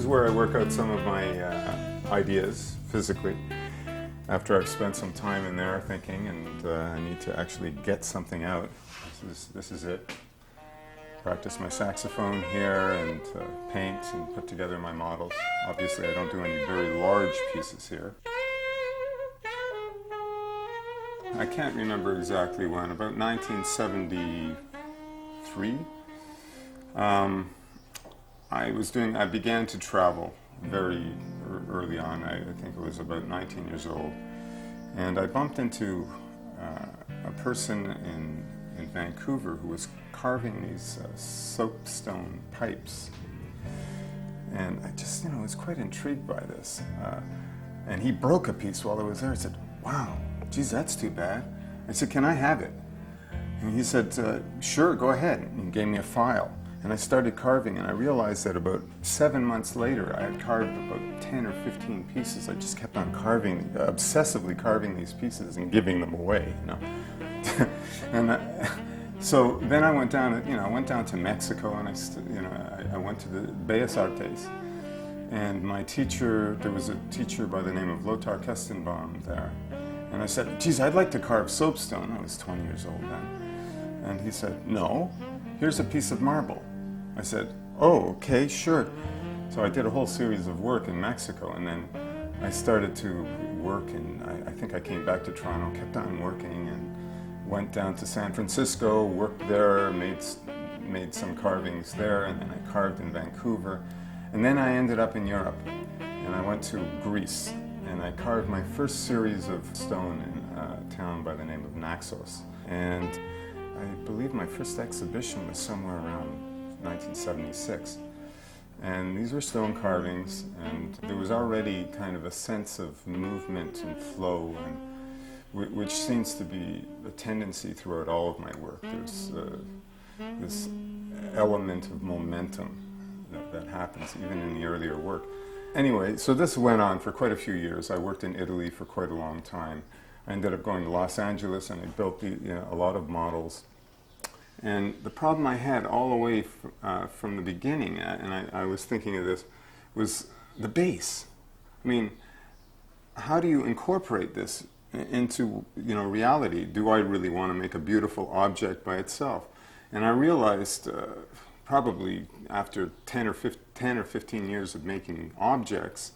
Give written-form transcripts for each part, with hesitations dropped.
where I work out some of my ideas physically. After I've spent some time in there thinking, and I need to actually get something out. This is it. Practice my saxophone here and paint and put together my models. Obviously I don't do any very large pieces here. I can't remember exactly when, about 1973. I began to travel very early on. I think it was about 19 years old. And I bumped into a person in Vancouver who was carving these soapstone pipes. And I just, was quite intrigued by this. And he broke a piece while I was there. I said, wow, geez, that's too bad. I said, can I have it? And he said, sure, go ahead. And he gave me a file. And I started carving, and I realized that about 7 months later, I had carved about 10 or 15 pieces. I just kept on carving, obsessively carving these pieces and giving them away, And so then I went down, to Mexico, and I went to the Bellas Artes. And my teacher, there was a teacher by the name of Lothar Kestenbaum there. And I said, geez, I'd like to carve soapstone. I was 20 years old then. And he said, no, here's a piece of marble. I said, oh, okay, sure. So I did a whole series of work in Mexico, and then I started to work, and I think I came back to Toronto, kept on working, and went down to San Francisco, worked there, made some carvings there, and then I carved in Vancouver. And then I ended up in Europe, and I went to Greece, and I carved my first series of stone in a town by the name of Naxos. And I believe my first exhibition was somewhere around 1976. And these were stone carvings, and there was already kind of a sense of movement and flow, and which seems to be a tendency throughout all of my work. There's this element of momentum that happens even in the earlier work. Anyway, so this went on for quite a few years. I worked in Italy for quite a long time. I ended up going to Los Angeles, and I built a lot of models. And the problem I had all the way from the beginning, and I was thinking of this, was the base. I mean, how do you incorporate this into reality? Do I really want to make a beautiful object by itself? And I realized probably after 10 or 15 years of making objects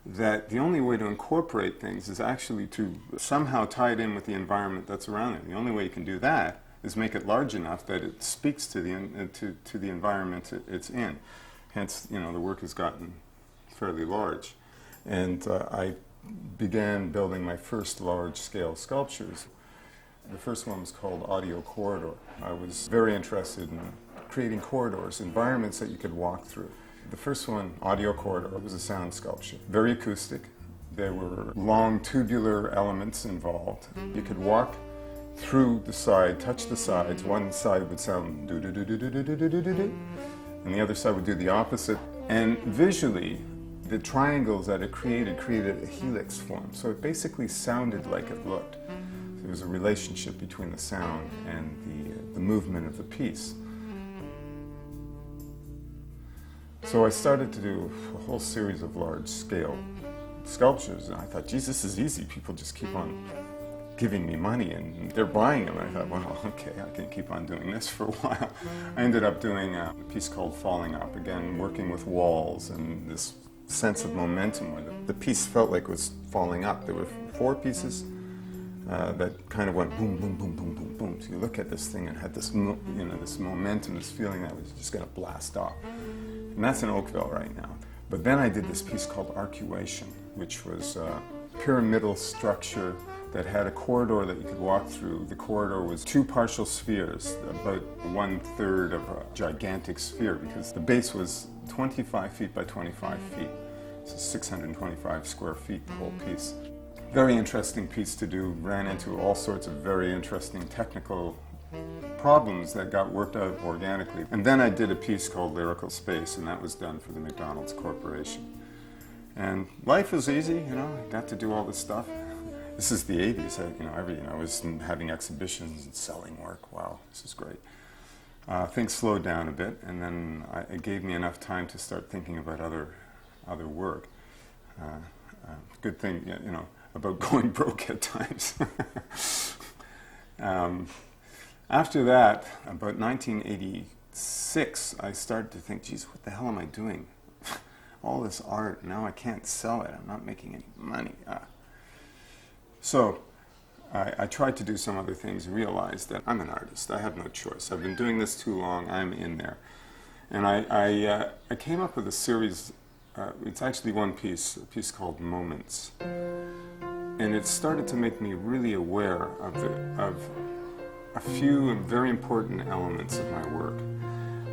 that the only way to incorporate things is actually to somehow tie it in with the environment that's around it. The only way you can do that is make it large enough that it speaks to the environment it's in. Hence, the work has gotten fairly large. And I began building my first large-scale sculptures. The first one was called Audio Corridor. I was very interested in creating corridors, environments that you could walk through. The first one, Audio Corridor, was a sound sculpture, very acoustic. There were long tubular elements involved. You could walk through the side, touch the sides. One side would sound do-do-do-do-do-do-do-do-do, and the other side would do the opposite. And visually, the triangles that it created a helix form. So it basically sounded like it looked. There was a relationship between the sound and the movement of the piece. So I started to do a whole series of large-scale sculptures, and I thought, geez, this is easy. People just keep on giving me money, and they're buying them. And I thought, well, okay, I can keep on doing this for a while. I ended up doing a piece called Falling Up, again, working with walls and this sense of momentum where the piece felt like it was falling up. There were 4 pieces that kind of went boom, boom, boom, boom, boom, boom. So you look at this thing and had this, this momentum, this feeling that it was just going to blast off. And that's in Oakville right now. But then I did this piece called Arcuation, which was a pyramidal structure that had a corridor that you could walk through. The corridor was 2 partial spheres, about 1/3 of a gigantic sphere, because the base was 25 feet by 25 feet. So 625 square feet, the whole piece. Very interesting piece to do. Ran into all sorts of very interesting technical problems that got worked out organically. And then I did a piece called Lyrical Space, and that was done for the McDonald's Corporation. And life was easy, I got to do all this stuff. This is the 80s, I was having exhibitions and selling work. Wow, this is great. Things slowed down a bit, and then it gave me enough time to start thinking about other other work. Good thing, you know, about going broke at times. After that, about 1986, I started to think, geez, what the hell am I doing? All this art, now I can't sell it. I'm not making any money. So I tried to do some other things and realized that I'm an artist. I have no choice. I've been doing this too long. I'm in there. And I came up with a series. It's actually one piece, a piece called Moments. And it started to make me really aware of a few very important elements of my work.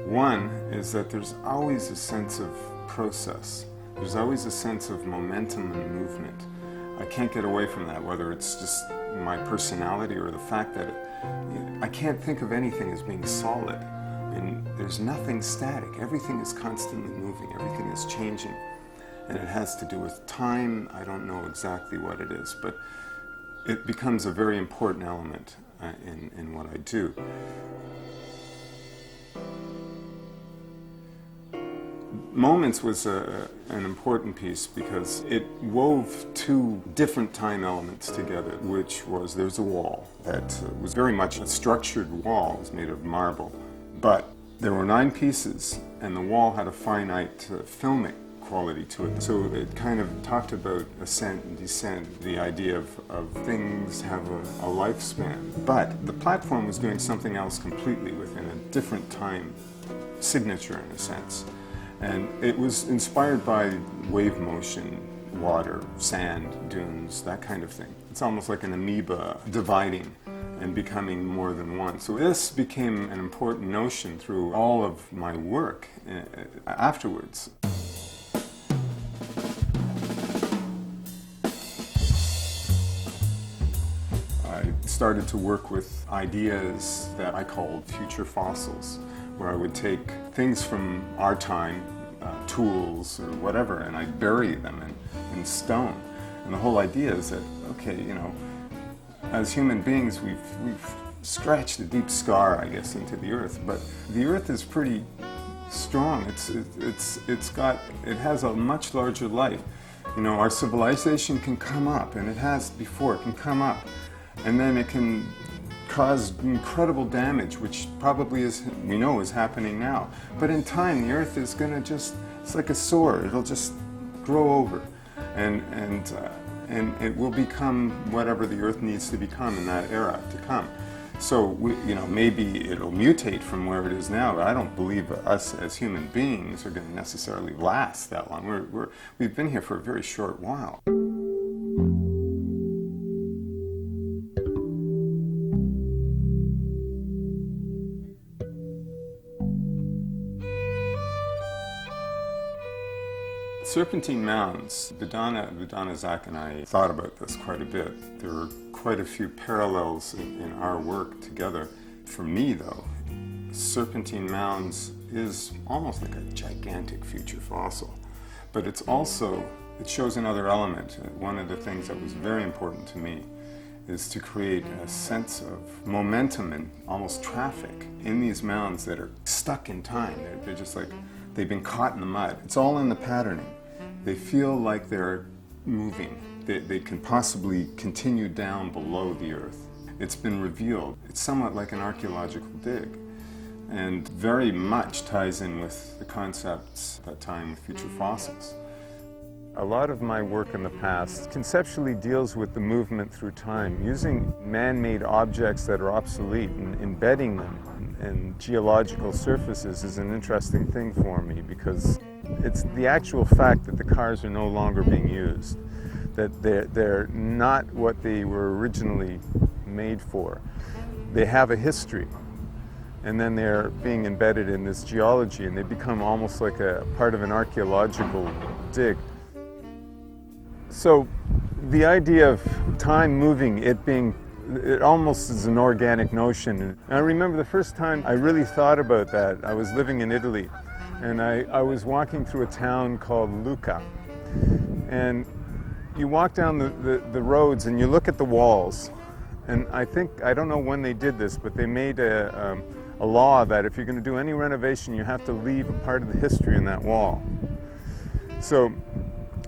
One is that there's always a sense of process. There's always a sense of momentum and movement. I can't get away from that, whether it's just my personality or the fact that I can't think of anything as being solid. And there's nothing static. Everything is constantly moving. Everything is changing. And it has to do with time. I don't know exactly what it is, but it becomes a very important element in what I do. Moments was an important piece because it wove two different time elements together, which was, there's a wall that was very much a structured wall. It was made of marble, but there were 9 pieces and the wall had a finite filmic quality to it. So it kind of talked about ascent and descent, the idea of things have a lifespan. But the platform was doing something else completely within a different time signature in a sense. And it was inspired by wave motion, water, sand, dunes, that kind of thing. It's almost like an amoeba dividing and becoming more than one. So this became an important notion through all of my work afterwards. I started to work with ideas that I called future fossils, where I would take things from our time, tools or whatever, and I'd bury them in stone. And the whole idea is that, okay, you know, as human beings, we've scratched a deep scar, I guess, into the earth, but the earth is pretty strong. It has a much larger life. You know, our civilization can come up, and it has before, it can come up, and then it can cause incredible damage, which probably we know is happening now. But in time, the earth is going to just, it's like a sore, it'll just grow over. And it will become whatever the earth needs to become in that era to come. So, you know, maybe it'll mutate from where it is now, but I don't believe us as human beings are going to necessarily last that long. We've been here for a very short while. Serpentine mounds. Vidana, Zach, and I thought about this quite a bit. There are quite a few parallels in our work together. For me, though, serpentine mounds is almost like a gigantic future fossil. But it shows another element. One of the things that was very important to me is to create a sense of momentum and almost traffic in these mounds that are stuck in time. They're just like, they've been caught in the mud. It's all in the patterning. They feel like they're moving. They can possibly continue down below the earth. It's been revealed. It's somewhat like an archaeological dig, and very much ties in with the concepts at that time with future fossils. A lot of my work in the past conceptually deals with the movement through time, using man-made objects that are obsolete and embedding them in geological surfaces is an interesting thing for me, because it's the actual fact that the cars are no longer being used, that they're not what they were originally made for. They have a history, and then they're being embedded in this geology, and they become almost like a part of an archaeological dig. So the idea of time moving, it almost is an organic notion. And I remember the first time I really thought about that, I was living in Italy, and I was walking through a town called Lucca. And you walk down the roads and you look at the walls, and I don't know when they did this, but they made a law that if you're going to do any renovation, you have to leave a part of the history in that wall. So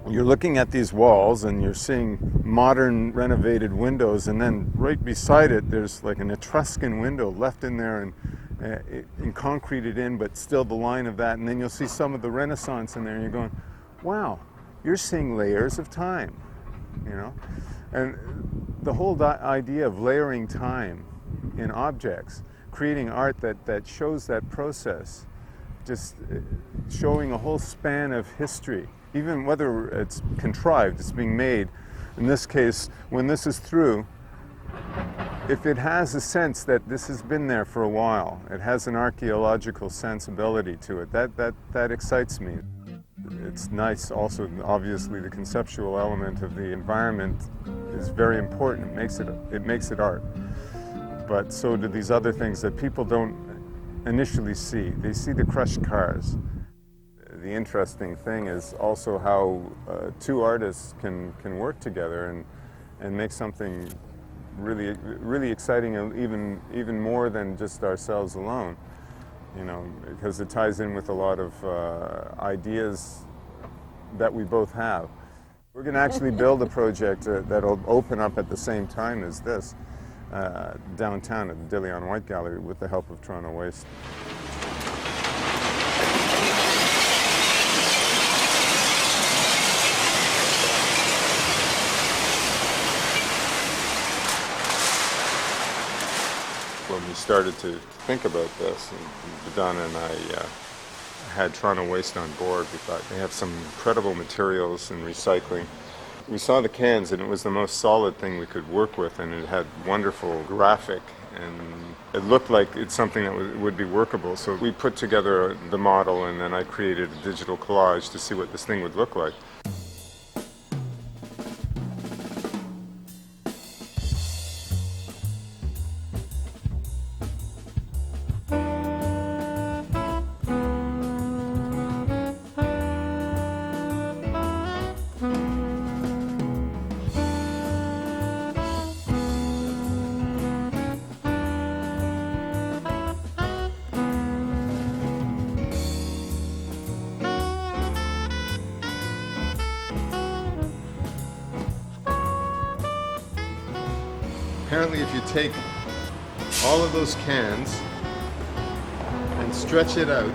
you're looking at these walls and you're seeing modern renovated windows, and then right beside it there's like an Etruscan window left in there and concreted in, but still the line of that, and then you'll see some of the Renaissance in there, and you're going, wow, you're seeing layers of time, you know? And the whole idea of layering time in objects, creating art that shows that process, just showing a whole span of history, even whether it's contrived, it's being made. In this case, when this is through, if it has a sense that this has been there for a while, it has an archaeological sensibility to it, that excites me. It's nice also, obviously, the conceptual element of the environment is very important. It makes it art. But so do these other things that people don't initially see. They see the crushed cars. The interesting thing is also how two artists can work together and make something really exciting, and even more than just ourselves alone. You know, because it ties in with a lot of ideas that we both have. We're going to actually build a project that'll open up at the same time as this, downtown at the Dillion White Gallery, with the help of Toronto Waste. When we started to think about this, and Donna and I had Toronto Waste on board, we thought they have some incredible materials in recycling. We saw the cans, and it was the most solid thing we could work with, and it had wonderful graphic, and it looked like it's something that would be workable. So we put together the model, and then I created a digital collage to see what this thing would look like. Apparently, if you take all of those cans and stretch it out,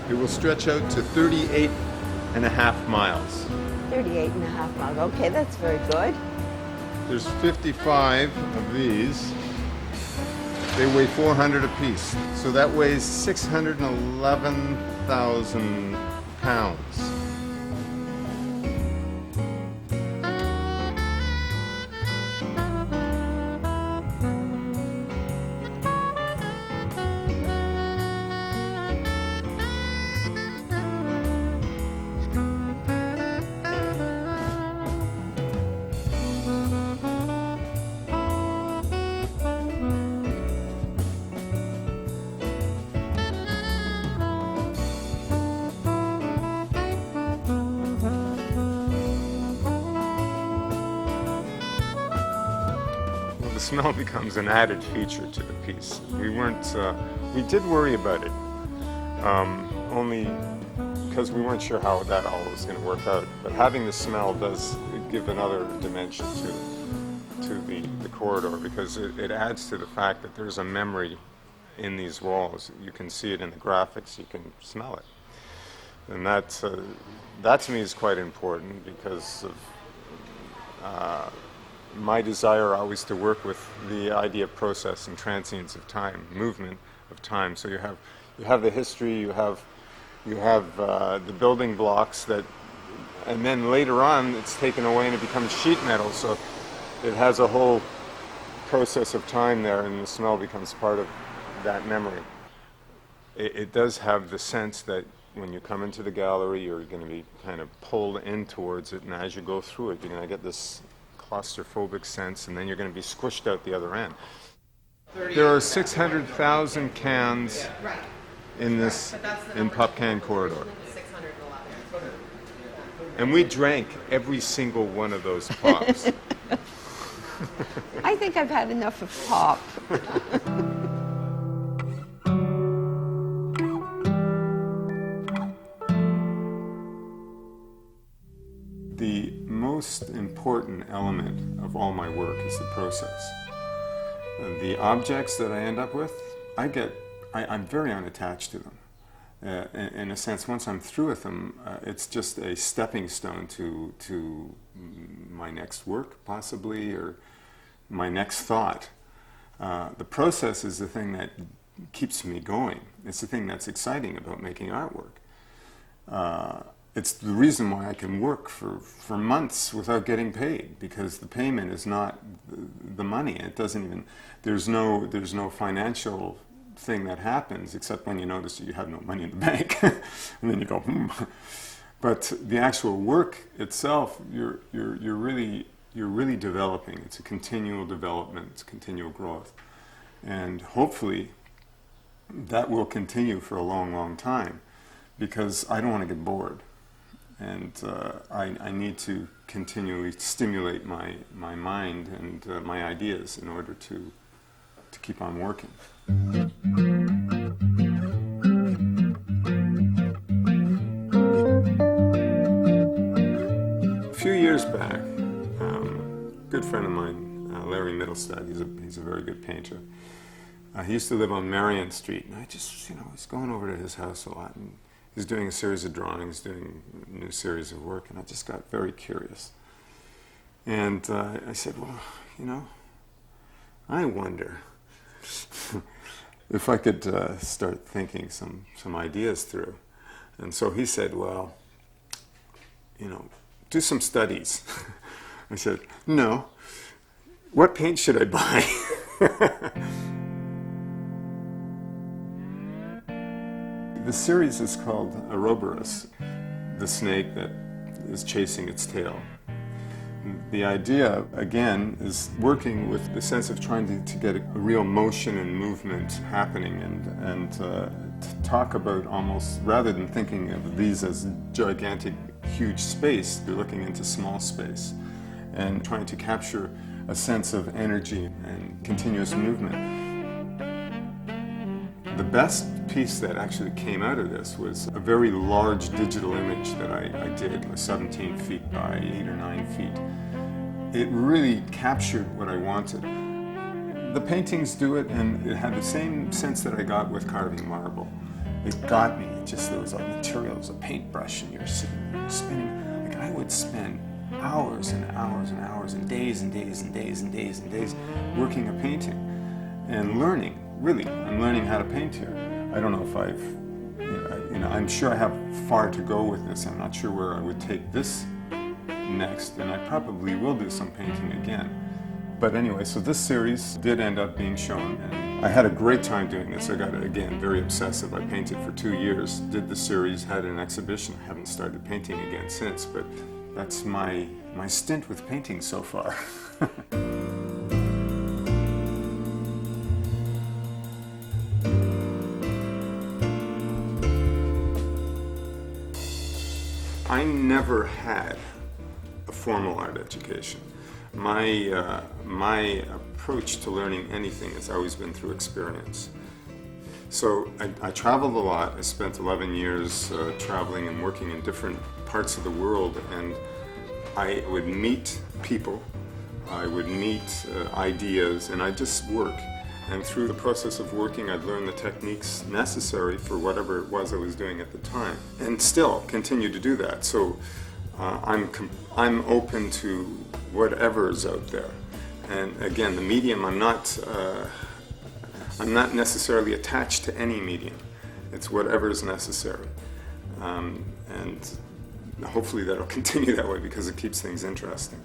it will stretch out to 38.5 miles. 38.5 miles. Okay, that's very good. There's 55 of these. They weigh 400 apiece. So that weighs 611,000 pounds. The smell becomes an added feature to the piece. We did worry about it, only because we weren't sure how that all was going to work out. But having the smell does give another dimension to the corridor, because it adds to the fact that there's a memory in these walls. You can see it in the graphics, you can smell it. And that to me is quite important, because of my desire always to work with the idea of process and transience of time, movement of time. So you have the history, you have the building blocks and then later on it's taken away and it becomes sheet metal. So it has a whole process of time there, and the smell becomes part of that memory. It does have the sense that when you come into the gallery, you're going to be kind of pulled in towards it, and as you go through it, you're going to get this claustrophobic sense, and then you're going to be squished out the other end. There are 600,000 cans in this Pop Can corridor. And we drank every single one of those pops. I think I've had enough of pop. important element of all my work is the process. The objects that I end up with, I'm very unattached to them. In a sense, once I'm through with them, it's just a stepping stone to my next work, possibly, or my next thought. The process is the thing that keeps me going. It's the thing that's exciting about making artwork. It's the reason why I can work for months without getting paid, because the payment is not the money. It doesn't even, there's no financial thing that happens except when you notice that you have no money in the bank, and then you go, But the actual work itself, you're really developing. It's a continual development. It's continual growth, and hopefully that will continue for a long, long time, because I don't want to get bored, and I need to continually stimulate my mind and my ideas in order to keep on working. A few years back, a good friend of mine, Larry Middlestad, he's a very good painter. He used to live on Marion Street, and I just, was going over to his house a lot, and he's doing a series of drawings, doing a new series of work, and I just got very curious. And I said, well, I wonder if I could start thinking some ideas through. And so he said, well, do some studies. I said, no. What paint should I buy? The series is called Ouroboros, the snake that is chasing its tail. The idea, again, is working with the sense of trying to get a real motion and movement happening, and to talk about, almost, rather than thinking of these as gigantic, huge space, you're looking into small space and trying to capture a sense of energy and continuous movement. The best piece that actually came out of this was a very large digital image that I did, 17 feet by 8 or 9 feet. It really captured what I wanted. The paintings do it, and it had the same sense that I got with carving marble. It got me, just those materials, a paintbrush, and you're sitting there spinning. Like, I would spend hours and hours and hours and days and days and days and days and days working a painting and learning. Really, I'm learning how to paint here. I don't know if I'm sure I have far to go with this. I'm not sure where I would take this next, and I probably will do some painting again. But anyway, so this series did end up being shown, and I had a great time doing this. I got, again, very obsessive. I painted for 2 years, did the series, had an exhibition. I haven't started painting again since, but that's my stint with painting so far. I never had a formal art education. My approach to learning anything has always been through experience. So I traveled a lot. I spent 11 years traveling and working in different parts of the world, and I would meet people, I would meet ideas, and I'd just work. And through the process of working, I'd learn the techniques necessary for whatever it was I was doing at the time, and still continue to do that. So I'm open to whatever's out there. And again, the medium, I'm not necessarily attached to any medium. It's whatever's necessary, and hopefully that'll continue that way, because it keeps things interesting.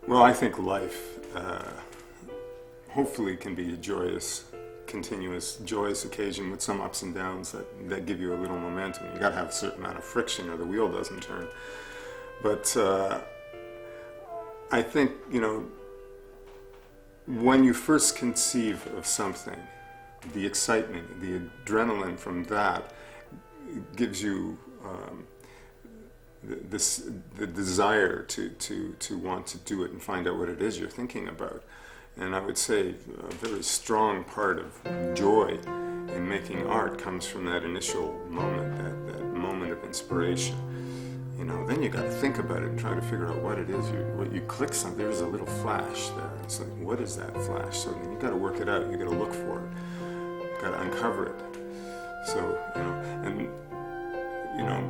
Well, I think life hopefully can be a joyous, continuous, joyous occasion with some ups and downs that give you a little momentum. You got to have a certain amount of friction or the wheel doesn't turn. But I think, you know, when you first conceive of something, the excitement, the adrenaline from that gives you the desire to want to do it and find out what it is you're thinking about. And I would say a very strong part of joy in making art comes from that initial moment, that moment of inspiration. You know, then you got to think about it and try to figure out what it is. What you click something, there's a little flash there. It's like, what is that flash? So then you got to work it out. You got to look for it. You got to uncover it. So, you know, and you know,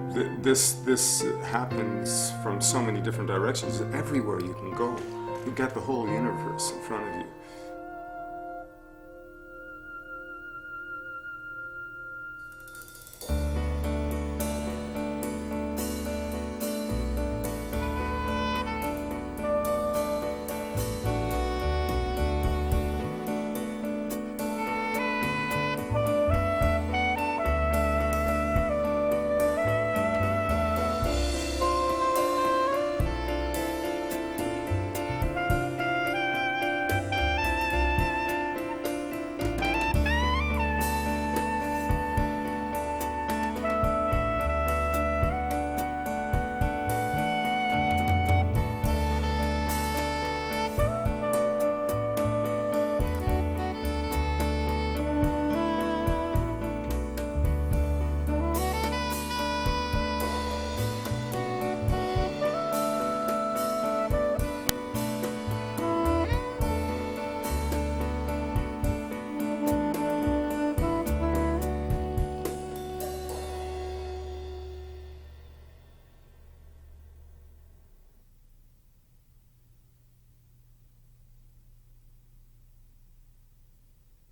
this happens from so many different directions. Everywhere you can go, you've got the whole universe in front of you.